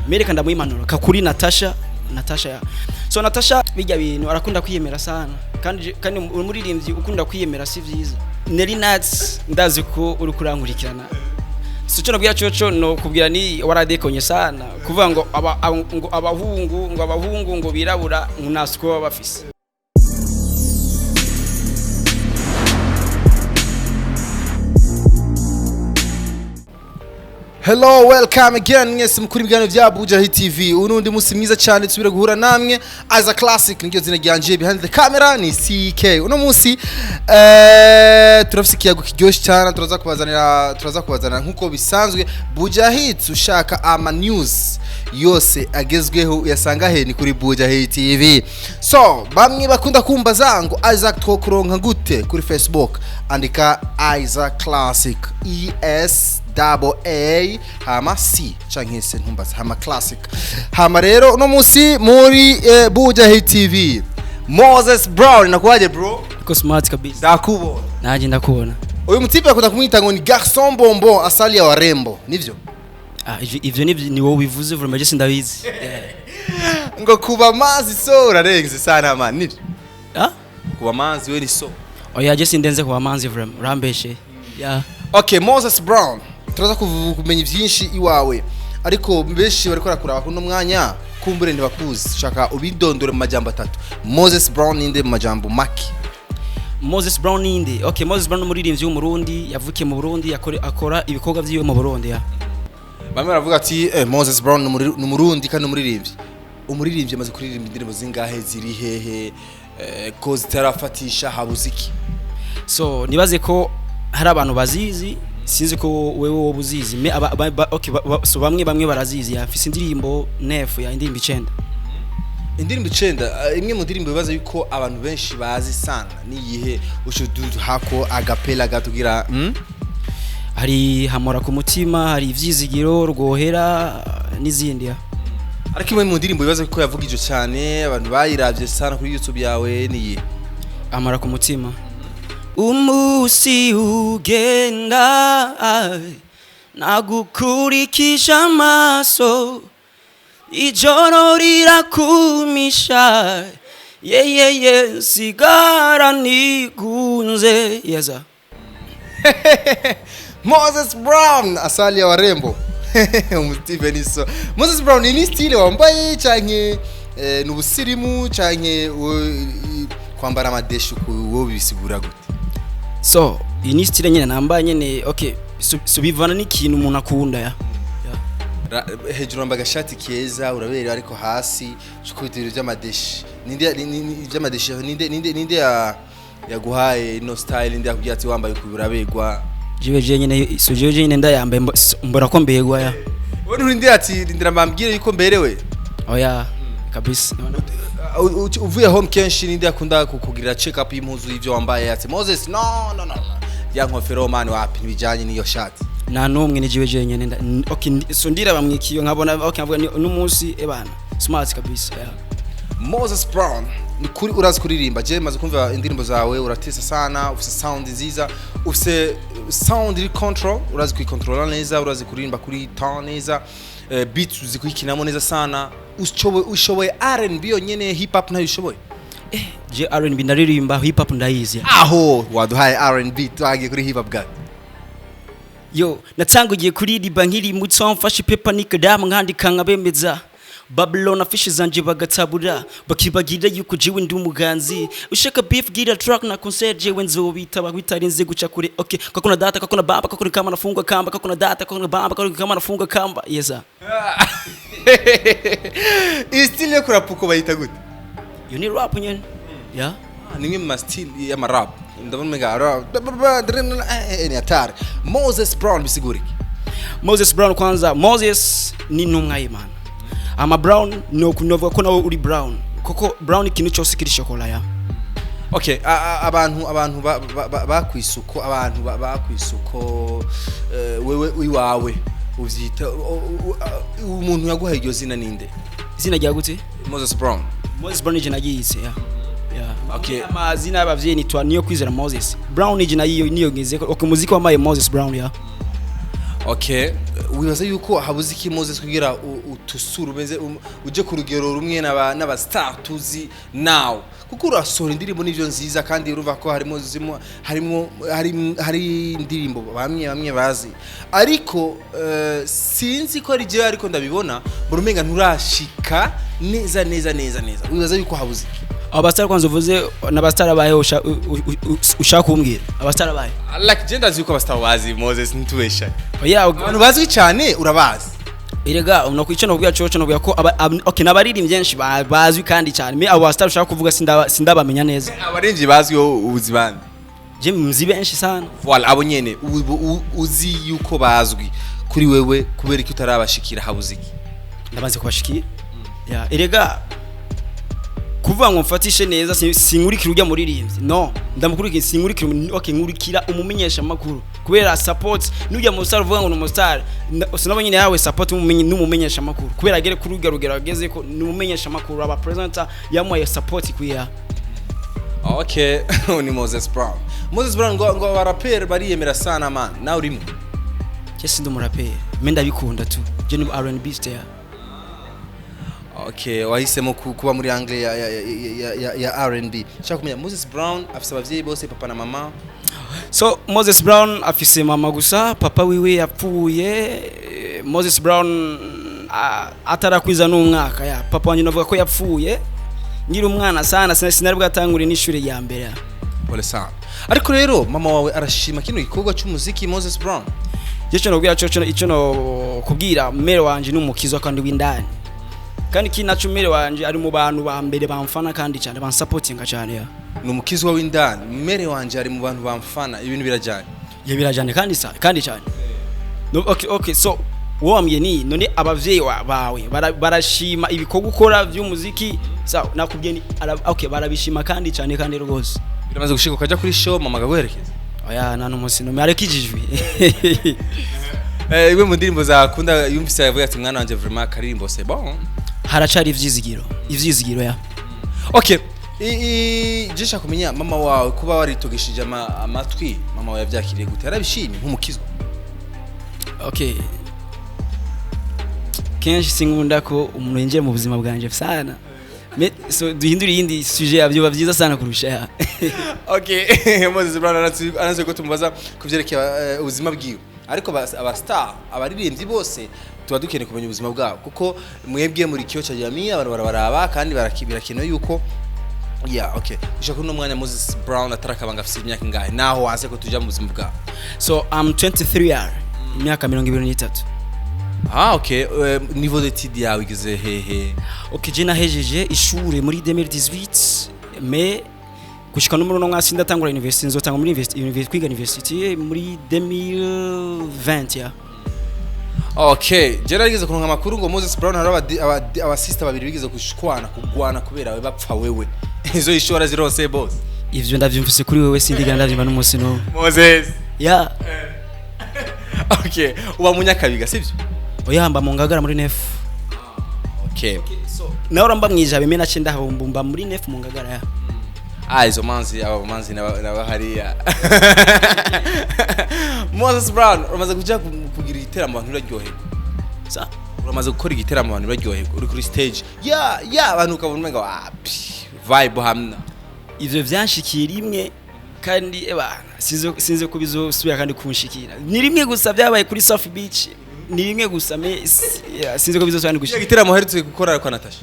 mereka ndamuyimanura kakuri Natasha ya so Natasha bijya bintu arakunda kwiyemera sana kandi umuririmbyi ukunda kwiyemera si vyiza Nelly Nat ndazi ko uri kurankurikirana Sicho nabwira cyo no kubwira ni waradekonye sana kuvuga ngo abahungu ngo birabura nkunasiko bafise. Hello, welcome again. Mwese mukuri ibiganiro bya Bujahit TV. Unundi musi mwiza cyane tubire guhura namwe as a classic niryo zina ryanje behind the camera ni CK. Uno musi turafise ikiyago kiryoshye cyane turaza kubazanira nkuko bisanzwe Bujahit ushaka ama news yose agezweho yasanga he ni kuri Bujahit TV. So, bamwe bakunda kumbaza ngo Isaac twokuronka gute kuri Facebook andika Isaac Classic ES hama C canke se ntumbaza hama classic hama rero no musi muri Bujahit TV Moses Brown nakwaje bro Ko smart kabisa ndakubona naje ndakubona uyu mutipe akunda kumwita ngo ni garçon bonbon asali ya warembo nivyo ivyo ni wowe bivuze vraiment je sindabizi ngo kuba mazi so urarenze sana man nivyo kuba mazi we ni so oya je sindenze kuba mazi vraiment rambeshe Okay Moses Brown turaza kumenya byinshi iwawe ariko benshi bari kuraba kuno mwanya kumbure ntibakuzi shaka ubidondore mu majambo atatu Moses Brown ninde mu majambo maki Moses Brown ninde okay Moses Brown umuririmbyi w'umurundi yavukiye mu Burundi akora ibikorwa byiwe mu Burundi bamwe baravuga ati Moses Brown ni umurundi kandi umuririmbyi amaze kuririmba indirimbo zingahe ziri hehe ko zitarafatisha habuziki so nibaze ko hari abantu bazizi sinzi ko wewe wobuzizi okay so bamwe barazizi yafise indirimbo nefu ya indirimbo 9 imwe mu ndirimbo bibaza yuko abantu benshi bazi sana niyihe ushudu hako agapela gatugira hari hamora ku mutima hari ivyizigiro rwohera n'izindi ariko imwe mu ndirimbo bibaza ko yavugije cyane abantu bayiravye sana kuri YouTube yawe niyihe amara ku mutima umusi ugenda nagukurikisha amaso ijoro rirakumisha sigara nigunze yeza Moses Brown asali ya warembo umutipe niso Moses Brown ni style wambaye canke n'ubusirimu canke kwambara amadeshu wo bisigura gute so ini style nyene nambaye nyene okay subivana n'ikintu umuntu akunda hejuru ambaga shati keza urabere ariko hasi cyukubitiro by'amadeshi ninde by'amadeshi ninde yaguhaye no style ninde yakubwiye ati wambaye kubirabegwa jiwe nyene ndayambaye mbora ko mbegwa wowe ninde ati ndira mambwire yuko mberewe oya kabisa uvuye home kenshi ninde akunda kukugirira check up y'impuzu y'ivyo wambaye ati Moses no yankofero man wapi bijanye niyo shati na numwe ni jiwe nyene okay so ndira bamwikiyo nkabona okay avuga n'umunsi ebana smart kabisa Moses Brown ni kuri urazi kuririmba je maze kumva indirimbo zawe uratesa sana ufise sound nziza ufise sound control urazi kuyikontrola neza urazi kuririmba kuri tone neza beats uzikikinamo neza sana ushoboye R&B yonyene hip hop nayo ushoboye je R&B ndaririmba hip hop ndayizi aho waduhaye R&B twagiye kuri hip hop god yo natangugiye kuririmba nkiri mutso mfashe paper nikadamu nkandika nkabemeza Babylon afishe zanje bagatabura bakibagira yuko jiwe ndi umuganzi ushaka beef gira truck na concert je wenzo bitaba bitarinze guca kure okay kakona data kakona baba kakona kama nafungwa kamba kakona data kakona baba kakona kama nafungwa kamba yesa istile kurapuko bayita gute you need rap nyen nimwe mu style ya rap ndabona mega ni atari Moses Brown bisiguriki Moses Brown kwanza Moses ni numwa y'Imana ama Brown no kunovuga ko nawe uri Brown koko Brown ikintu cyose kiri chokola okay abantu bakwisuko wewe wiwawe uvyita umuntu yaguhaye iryo zina ninde izina rya gute Moses Brown jina yise okay amazina y'abavyeyi nitwa niyo kwizera Moses Brown jina yiyo niyo ngeze okay muziki wa Moses Brown Okay, wibaza yuko habuze iki Moses kugira utusura umeze uje ku rugero rumwe n'aba star tuzi now kuko urasohora indirimbo n'ivyo nziza kandi urumva ko hari indirimbo bamwe bazi ariko sinzi ko ari je ariko ndabibona burumenga nturashika neza wibaza yuko habuze abastar kwanza uvuze n'abastar abaye ushaka kumbwira abastar abaye like gender ziko abastar bazi Moses ntubesha oya abantu bazwi cyane urabazi erega unakwicana kubya coco no ko okay nabaririmbye byinshi bazwi kandi cyane me abo bastar ushaka kuvuga sindabamenya neza abarinzi bazwi uzibande je mzi benshi sana voilà abo nyene uzi yuko bazwi kuri wewe kubera iki utarabashikira habuziki ndabanze kubashikira ya erega kuvuga ngo mfatishe neza sinkurikira ujya muririmbyi no ndamukurikira sinkurikira okay nkurikira umumenyesha makuru kubera support nujya mu star uvuga ngo no star sinabo nyine yawe support n'umumenyesha makuru kubera agere kuri rugero ageze ko n'umumenyesha makuru aba presenter yamuye support kwiya okay ni Moses Brown ngo barapere bariyemera sana man nawe urimo cyese ndumurapere menda bikunda tu je ni R&B star. Okay, wahisemo kuba muri angle ya R&B. Nshaka kumenya Moses Brown afise abavyeyi bose papa na mama. So Moses Brown afise mama gusa, papa wiwe yapfuye. Moses Brown atarakwiza n'umwaka ya. Papa wanje navuga ko yapfuye. Ngiri umwana sana sinari bwatangure n'ishure ya mbere. Ole sana. Ariko rero mama wawe arashima kino gikorwa cy'umuziki Moses Brown. Yecho no kubwira cyo icyo no kubwira mere wanje n'umukizo kandi w'indani. Kandi kinacumire wanje ari mu bantu ba mbere bamfana kandi cyane bansupportinga cyane ya numukizi wa windani mere wanje ari mu bantu bamfana ibintu birajyanye birajyane kandi cyane no okay so wamye ni none abavyeyi bawe barashima ibikorwa ukora by'umuziki sawa nakubye ni okay barabishima kandi cyane kandi rwose biramaze gushika ukaja kuri show mama gaguherekeza oya nano musino marekijijwe iwe mu ndirimbo zakunda yumvise yavuga ati mwana wanje vraiment karirimbo c'est bon haracari ivyizigiro ya okay jesha kumenya mama wawe kuba waritogeshije amatwi mama wawe yavyakiriye gute arabishimye nk'umukizwa okay kenshi singunda ko umuntu yinjiye mu buzima bwanje sana so duhindura yindi sujet yabyo bavyiza sana kurusha ya okay Moses Brown anaze ko tumubaza kuvyerekeye ubuzima bwiwe ariko aba star abaririmbyi bose tuba dukeneye kumenya ubuzima bwabo kuko mwebwe muri kiyo cha jamii abantu barabaraba kandi barakibira kino yuko okay ushaka no mwanya Moses Brown atarakabanga afite imyaka ingahe naho waze ko tuja mu buzima bwabo so I'm 23 years imyaka 23 okay niveau d'études yawe igeze hehe okay je nahejeje ishure muri 2018 mais kushika numero no mwasi ndatangura university nzotanga muri university kwiga university muri 2020 ya okay je narigeze kuronka amakuru ngo Moses Brown hari aba sister babiri bigeze kugwana kubera we bapfa wewe izo ishora zirose boss ivyo ndavyumvise kuri wewe sindiga ndavyimba n'umunsi no Moses ya okay uba munyakabiga sivyo oyamba mu ngagara muri nef okay so naho ramba mwijabe mena cyenda habumba muri nef mu ngagara ya izo manzi n'abahariya Moses Brown uramaze kuja kugira igiteramo abantu baryoherwa sa uramaze gukora igiteramo abantu baryoherwa uri kuri stage abantu ukabona umenga vibe hamna ivyo vyanshikira imwe kandi sinze kubizosubira kandi kunshikira ni rimwe gusa byabaye kuri South Beach ni rimwe gusa sinze kubizosubira kandi gushikira igiteramo herutse gukora kwa Natasha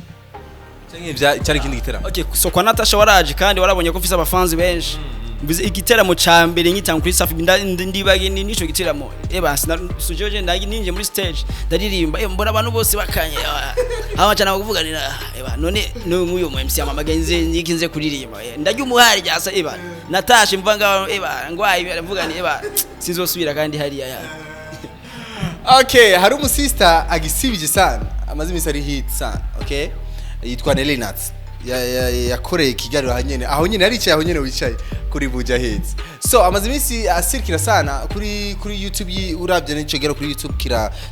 cyari kindi giteramo okay so kwa Natasha waraje kandi warabonye ko mfise abafanzi benshi mbize igiteramo ca mbere nyitanga kuri Safi ndibage nico giteramo sujeje ninje muri stage ndaririmba mbona abantu bose bakanye abacana kuvuganira none nk'uyu MC amamagenze nikinze kuririmba ndarya umuhari ryasa Natasha mvanga ngwayi baravuganira sizosubira kandi hariya ya okay hari umusista agisibije sana amazi misari hit sana okay yitwa Nelly Nat yakoreye Kigali aho nyene yari aho nyene wicaye kuri Bujahit so amazi misi asirikira sana kuri YouTube urabye nico gero kuri YouTube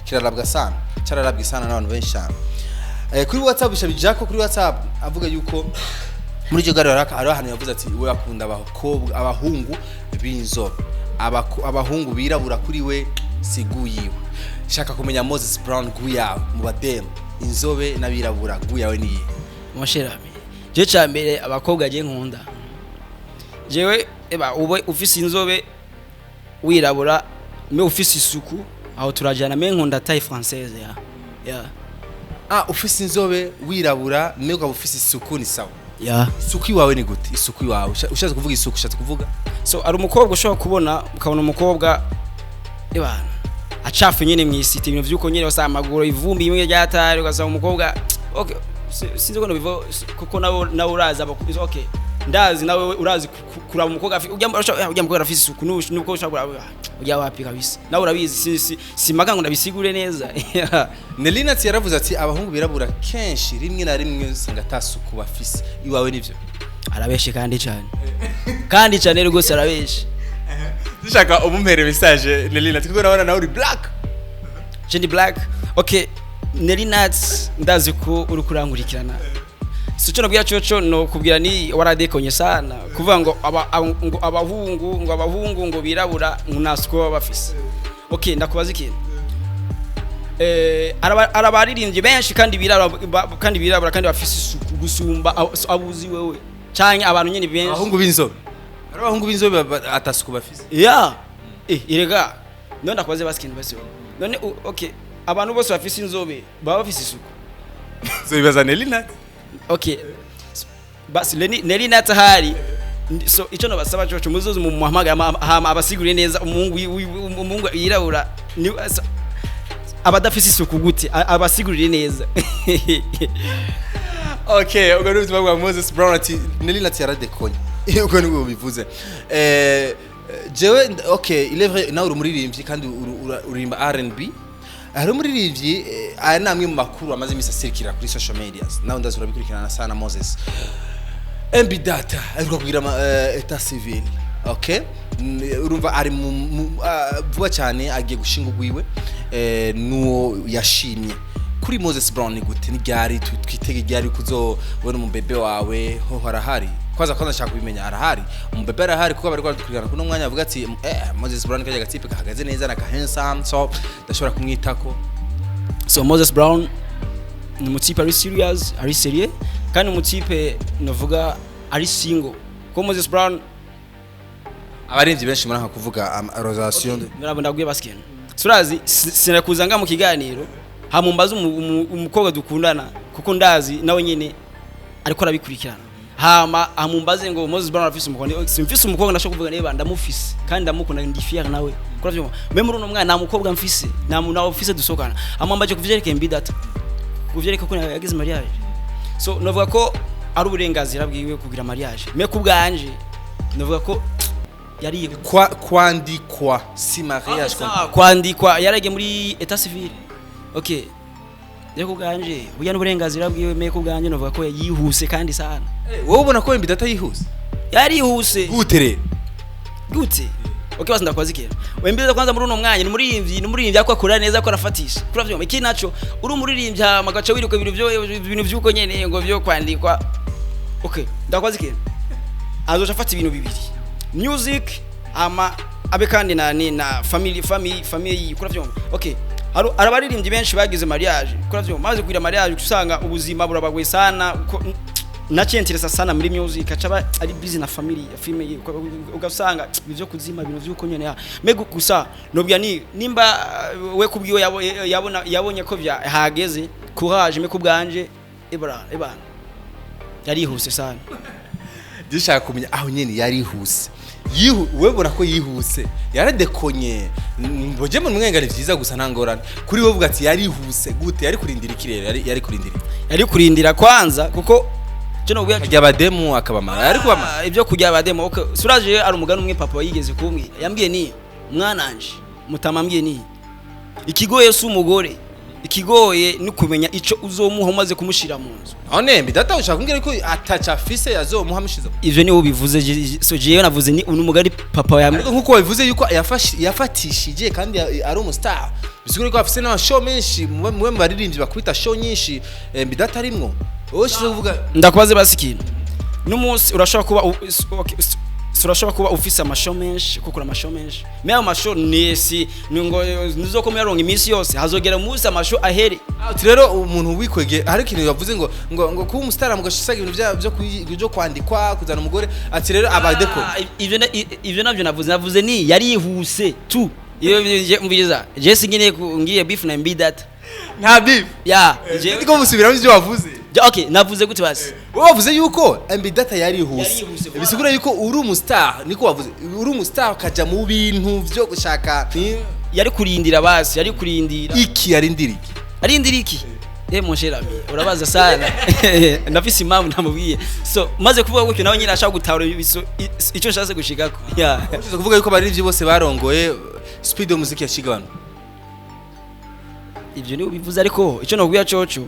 kirarabwa sana cyararabwe sana n'abantu benshi cyane kuri WhatsApp bishabijako kuri WhatsApp avuga yuko muri cyo gari hari ahantu yavuze ati we akunda abahungu b'inzobe abahungu birabura kuri we si guyiwe shaka kumenya Moses Brown guyawe mu badem inzobe n'abirabura guyawe ni Moshirami je cyambere abakobwa je nkunda jewe ube ufise inzobe wirabura me ufise isuku aho turajana me nkunda taille française ya ufise inzobe wirabura me ukaba ufise isuku ni sawa ya isuku iwawe ni gute isuku iwawe ushatse kuvuga isuku ushatse kuvuga so ari umukobwa ushobora kubona ukabona umukobwa acafu nyene mwisite ibintu vyuko nyene basa amaguru ivumbi imwe ryatari ugasaba umukobwa okay sinzi ko bivo kuko nawe uraza okay ndazi nawe urazi kuraba umukobwa ujya mukobwa afise isuku nuko ushobora ujya wapi kabisa nawe urabizi si magango ndabisigure neza Nelly Nat yaravuze ati abahungu birabura kenshi rimwe na rimwe usanga tasuku bafise iwawe nivyo arabeshe kandi cyane rwose arabeshe dushaka umumpere message Nelly Nat kuko nabona nawe uri black Jenny Black okay Nelly Nat ndazi ko uri kurangurikirana Sicho nabwiya coco no kubwira ni waradekonye sana kuvuga ngo abahungu ngo birabura nkunasiko bafise okay ndakubaza ikintu arabaririmbye benshi kandi birabura kandi bafise isuku gusumba abuzi wewe canke abantu nyene benshi abahungu b'inzobe atasuku bafise irega none ndakubaze basikintu basi none okay abantu bose bafise inzobe baba bafise isuku so bibaza Nelly Nat okay basi Nelly Nat hari so ico no basaba cyo muzozo mu muhamaga abasiguriye neza umungu yirabura abadafise isuku gute abasiguriye neza okay ubwo n'ubuzima bwa Moses Brown ati Nelly Nat yaradekonye ubwo nibwo bivuze jewe okay il est vrai na uri muririmbyi kandi urimba R&B hari umuririmbyi aya namwe mu makuru amaze imisa circular kuri social media naho ndazura bikurikirana sana Moses MB data ariko kugira etat civil okay urumva ari vuba cyane agiye gushinga ugwiwe nuwo yashimye kuri Moses Brown gute ni ryari twitege ryari kuzobona umubebe wawe ho harahari kwaza nshaka kubimenya arahari umubebe arahari kuko bari kwadukurikirana kuno mwanya avuga ati Moses Brown kaje gatipe kahagaze neza na handsome so ndashobora kumwitako so Moses Brown ni mutipe ari serious ari serieux kandi umutipe navuga ari single ko Moses Brown abarinzi benshi muri kuvuga relation narabona gwe basken surazi sinakuzanga mu kiganiro hamumbaza umukobwa dukundana kuko ndazi nawe nyene ariko arabikurikirana hama amumbaze ngo Moses Brown afise umukobwa simfise umukobwa ndashaka kuvuga neba ndamufise kandi ndamukunda ndi fier nawe kuravyo meme runo mwana namukobwa mfise nawe ufise dusokana amambaje kuvyereka MB data kuvyereka ko yagize mariage so navuga ko ari uburenganzira bwiwe kugira mariage me kubwanje navuga ko yari kwandikwa si mariage kwandikwa yarage muri etat civil okay Deko ganje buya n'uburenganzira bwiwe me kubganje novuga ko yihuse kandi sana wowe ubona ko MB data yihuse yarihuse gute okay basi ndakwaza ikera MB data kwanza muri uno mwanya ni muririmbyi akora neza ko arafatisha kuravyo iki naco uri umuririmbyi magaca wiruka ibintu vyuko nyene ngo byo kwandikwa okay ndakwaza ikera azoca afata ibintu bibiri music abe kandi na family kuravyo okay arabaririmbyi benshi bagize mariage kuravyo maze kugira mariage usanga ubuzima burabagwe sana na centresa sana muri music acaba ari busy na family ugasanga bivyo kuzima ibintu vyuko nyene mego gusa nobya nimba we kubwiyo yabonye ko hageze courage me kubganje ebana yarihuse sana dishaka kumenya aho nyene yarihuse webona ko yihuse yaradekonye mboje mu mwengane vyiza gusa ntangorana kuri wowe ugati yarihuse gute yari kurindira ikirere yari kurindira kwanza kuko cyo no kujya abademu akabamara yari kubamara ibyo kujya abademu okay suraje ari umugani umwe papa yigeze kumwe yambwiye ni mwananje mutamambwiye ni ikigoye su umugore ikigoye ni kumenya ico uzomuha umaze kumushira mu nzu none mbidata ushaka kumbwira ko atacha fise yazomuha mushiza ivyo ni ubivuze so jewe navuze ni umugari papa yamwe nkuko wabivuze yuko yafatishije kandi ari umustar bisigure ko afise na show menshi mwe baririmbyi bakwita show nyinshi mbidata arimwo oshize kuvuga ndakubaze basi ikintu n'umunsi urashobora kuba surashobora kuba ufise amashow menshi kukura amashow menshi me amashow nesi ngo nizoko muyaronga iminsi yose hazogera umunsi amashow ahere ati rero umuntu wikwege hari ikintu yavuze ngo kuba umustar mugashisaga ibintu byo kwandikwa kuzana umugore ati rero abadeko ivyo navyo navuze ni yari yihuse tu iyo mbiza je singine ngiye beef na mbi data nta beef ya je ndiko musubiramo ivyo wavuze okay navuze gute basi wavuze yuko mbi data yari yihuse bisigura yuko uri umustar niko wavuze uri umustar kaja mu bintu byo gushaka yari kurindira basi yari kurindira iki arindira iki mon cher ami urabaza sana ndafise impamvu namubwiye so maze kuvuga ko nawe nyine ashaka gutahura icyo nshaka gushikako ya kuvuga yuko abarivyi bose barongoye speed yo muziki yashigabana ivyo ni ubivuze ariko icyo nakubwira coco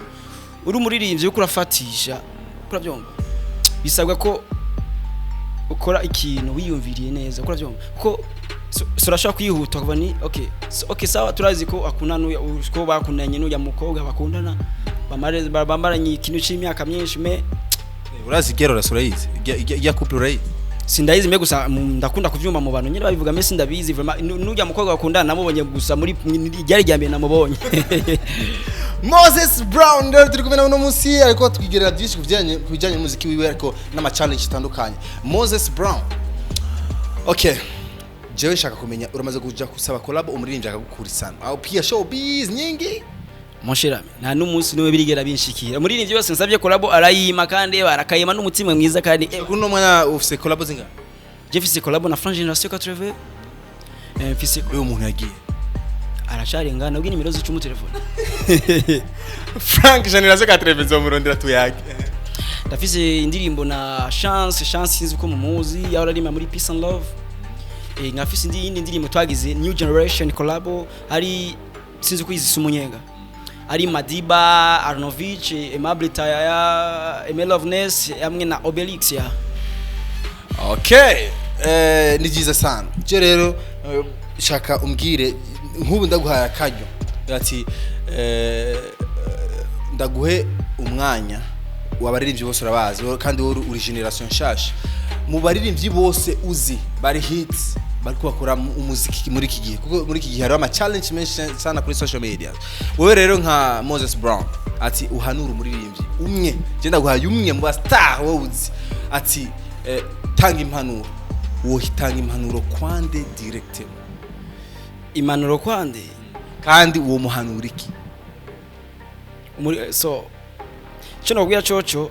uri umuririmbyi uko urafatisha urabyumva bisabwa ko ukora ikintu wiyumviriye neza urabyumva ko surashaka kwihuta kuva ni okay sawa turazi ko akunana ko bakunanye n'uya mukobwa bakundana bamaranye ikintu cy'imyaka myinshi me urazi gero rasurayizi ya couple urayizi sindayizi me gusa ndakunda kuvyumva mu bantu nyine babivuga me sindabizi vraiment n'uya mukobwa bakundana namubonye gusa muri ryari ryambere namubonye Moses Brown turi kumena uno munsi ariko twigerera byinshi kujyanye n'umuziki wiwe ariko n'ama challenge itandukanye Moses Brown okay jewe shaka kumenya uramaze kuja kusaba collab umuririmbyi akagukurisana aho pia showbiz nyingi Monshirame nta n'umunsi niwe birigera binshikira umuririmbyi wose nsabye collab arayima kandi barakayima n'umutima mwiza kandi kuno mwana ufise collab zinga je fise collab na Frank Generation 80 fise uyu muntu yagiye aracharengana ubwo nimero z'icyo mu telefone Frank Generation 80 zomurondera tuyake ndafise indirimbo na chance sinzi ko mumuzi yararima muri Peace and Love ngafise indi ndirimbo twagize New Generation collab ari sinzi kwizisa umunyenga ari Madiba Arnovich Aimable Taya Emeloveness hamwe na Obelix ya okay ni byiza sana cyo rero shaka umbwire nk'ubu ndaguhaye akajyo ati ndaguhe umwanya wabaririmbyi bose urabazi kandi uri generation nshasha mu baririmbyi bose uzi bari hits bari kubakora umuziki muri iki gihe kuko muri iki gihe hari ama challenge menshi sana kuri social media wewe rero nka Moses Brown ati uhanura umuririmbyi umwe je ndaguhaye umwe mu star wowe uzi ati tanga impanuro wohitanga impanuro kwande direct impanuro kwande kandi uwo muhanura iki so cyo nabwira coco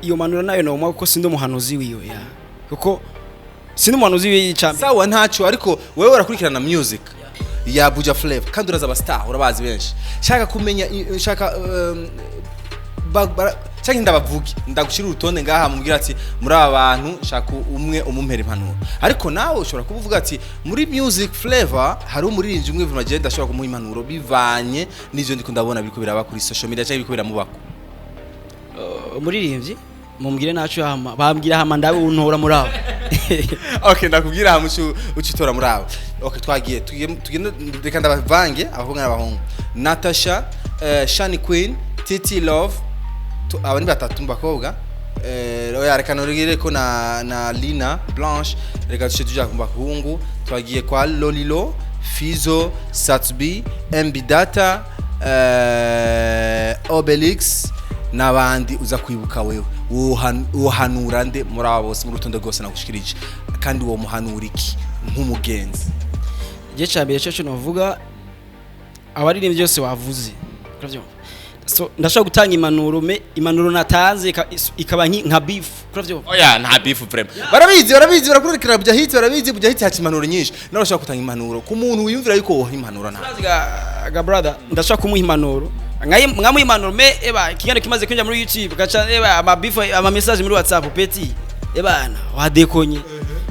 iyo manura nayo no mwako sindi umuhanuzi wiwe ya kuko sindi umuhanuzi w'icambi sawa ntacho ariko wewe urakurikirana music ya Buja Flavor kandi uraza abastar urabazi benshi shaka kumenya shaka cyangwa ndabavuge ndagushira urutonde ngaha mubwira ati muri aba bantu shaka umwe umumpera impanuro ariko nawe ushobora kuvuga ati muri music flavor hari umuririmbyi umwe vuma je ndashobora kumuha impanuro bivanye n'ivyo ndiko ndabona biriko biraba kuri social media cyangwa biriko biramubako umuririmbyi mumbwire nacu hama bambwira hama ndabe untora muri abo okay ndakubwira hama ucitora muri abo okay twagiye tugenda reka ndabavange abahungu n'abahungu Natasha Shani Queen Titi Love abani batatu mbakobwa oya reka norigire ko na Lina Blanche reka tushije ku bahungu twagiye kwa Lolilo Fizo Satsby MB Data Obelix nabandi uza kwibuka wewe uhanura nde muri abo bose mu rutonde rwose nagushikirije kandi uwo muhanura iki nk'umugenzi je cyambere cyo novuga abaririmbyi byose wavuze uravyumva so ndashaka gutanga impanuro natanze ikaba nka beef uravyumva oya nta beef vraiment barabizi barakurikira Bujahit Bujahit yacu impanuro nyinshi narashaka gutanga impanuro ku muntu wiyumvira yuko woha impanuro nta ga brother ndashaka kumuha impanuro nkamuha impanuro me eba kigano kimaze kwinjira muri YouTube gaca eba ama beef ama message muri WhatsApp peti eba wadekonye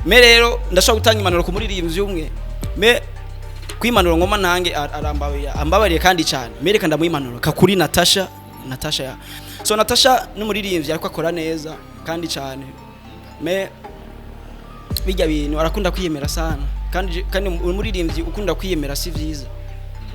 me rero ndashaka gutanga impanuro ku muririmbyi umwe me kwimanuro ngoma nange ambabariye kandi cyane mereka ndamuyimanuro kakuri Natasha ya so Natasha n'umuririmbyi ariko akora neza kandi cyane me bijya bintu arakunda kwiyemera sana kandi umuririmbyi ukunda kwiyemera si vyiza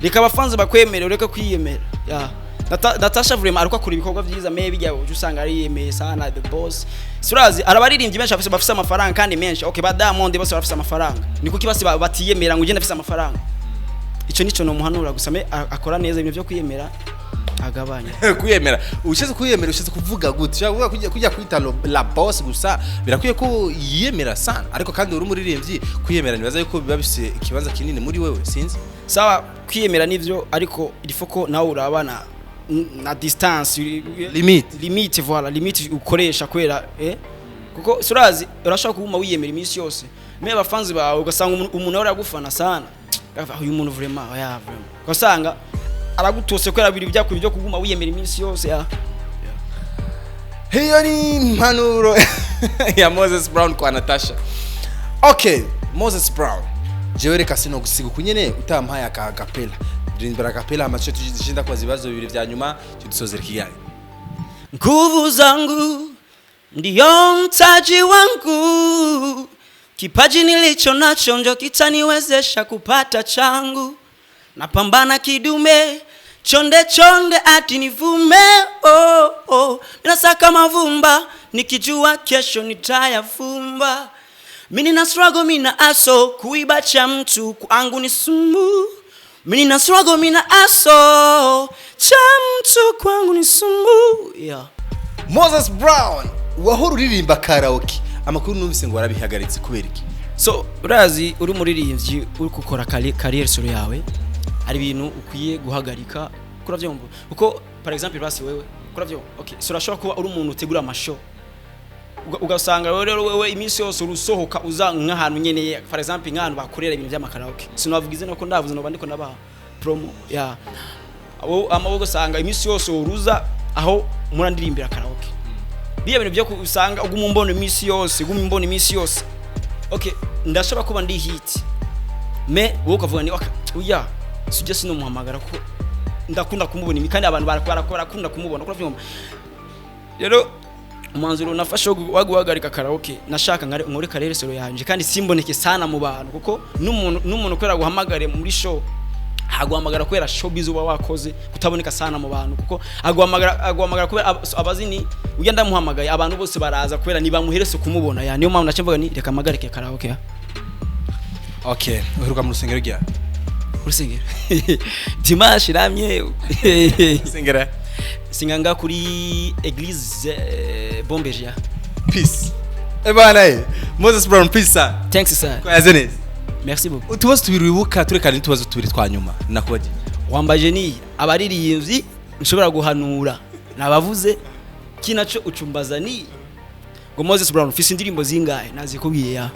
reka abafanze bakwemere ureka kwiyemera ya Natasha vraiment ariko akora ibikorwa byiza me bijya usanga ari yemeye sana the boss surazi arabaririmbye benshi bafise amafaranga kandi menshi okay ba Diamond bose bafise amafaranga niko kibasi batiyemera ngo ugende afise amafaranga ico nico no muhanura gusa me akora neza ibintu byo kwiyemera agabanye kwiyemera ushize kuvuga gute cyangwa kujya kwita la boss gusa birakwiye ko yiyemera sana ariko kandi uri umuririmbyi kwiyemera nibaza yuko biba bise ikibanza kinini muri wewe sinzi sawa kwiyemera nivyo ariko ilifoko nawe urabana na distance limite voilà limite ukoresha kwera kuko surazi urashaka kuma wiyemera iminsi yose me abafanzi bawe ugasanga umuntu ora gufana sana uyu muntu vraiment vraiment ugasanga aragutose kwera biri byakuri byo kuguma wiyemera iminsi yose ya hiyo ni manuro ya Moses Brown kwa Natasha. Okay, Moses Brown jewe reka sino gusiga kunyene utampaye akagapela ndimbara akapela amacho tujishinda kwa zibazo bibiri vya nyuma tudusozera kigali. Nguvu zangu ndio mtaji wangu, kipaji nilicho nacho ndio kitaniwezesha kupata changu, napambana kidume chonde chonde ati nivume ninasaka mavumba nikijua kesho nitayafumba, mimi na struggle mimi na aso kuiba cha mtu kwangu ni sumu, mimi na struggle mimi na aso cha mtu kwangu ni sumu yeah. Moses Brown wahora uririmba karaoke amakuru numvise ngo warabihagaritse kubera iki? So urazi uri muririmbyi uri gukora career solo yawe ari ibintu ukwiye guhagarika kuravyumva uko par exemple basi wewe kuravyumva okay so urashobora kuba uri umuntu utegura amashow ugasanga wewe iminsi yose urusohoka uza nk'ahantu nyeneye for example nk'ahantu bakorera ibintu by'amakaraoke sinavugize no ko ndavuze no bandiko nabaha promo ya abo ugasanga iminsi yose uruza aho murandirimbira karaoke biye ibintu byo usanga ugumumbona iminsi yose okay ndashobora kuba ndi hit me wowe ukavuga ni oya sujya sino muhamagara ko ndakunda kumubona imikandi abantu barakunda kumubona kuri vyumva rero umwanzuro nafashe waguhagarika karaoke nashaka nkore career solo yanje kandi simboneke sana mu bantu kuko n'umuntu kwera guhamagare muri show haguhamagara kwera showbiz uba wakoze kutaboneka sana mu bantu kuko aguhamagara kwera abazini ugenda muhamagaye abantu bose baraza kwera niba muherese kumubona ya niyo mpamvu nacemvuga ni reka magarike karaoke ya okay uheruka mu rusengero rya urusengero dimanche ramye sengera singanga kuri église Bomberia peace bana Moses Brown peace sir thanks sir kwa yazene merci beaucoup utubazo tubiri wibuka turekana n'utubazo tubiri twa nyuma nakubaje wambaje ni abaririmbyi nshobora guhanura nabavuze kinaco ucumbaza ni ngo Moses Brown ufise indirimbo zingahe nazikubwiye ya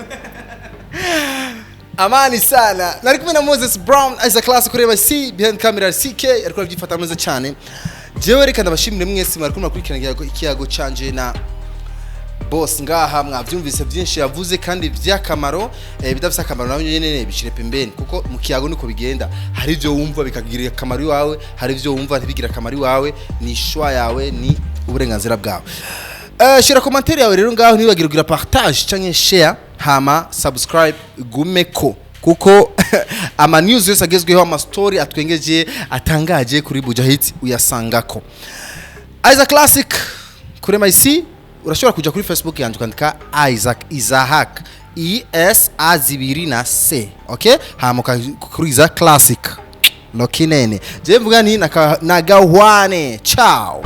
amani sana nari kumwe na Moses Brown as a classic kureba C behind camera CK ariko byifata neza cyane jewe reka ndabashimire mwese mwari kumwe kurikirana ikiyago canje na boss ngaha mwavyumvise byinshi yavuze kandi by'akamaro bidafise akamaro nawe nyene bishire pembeni kuko mu kiyago niko bigenda hari byo wumva bikagirira akamaro yawe hari byo wumva ntibigira akamaro yawe ni shwa yawe ni uburenganzira bwawe shira commentaire yawe rero ngaho nibagira kugira partage canke share hama subscribe gumeko kuko ama news yose agezweho ama story atwengeje atangaje kuri Bujahit uyasangako Isaac Classic kuri MyC urashobora kuja kuri Facebook yanje kwandika Isaac Isaac ESA2 na C okay hama kuri Isaac Classic lokinene je mvuga ni nagahwane ciao.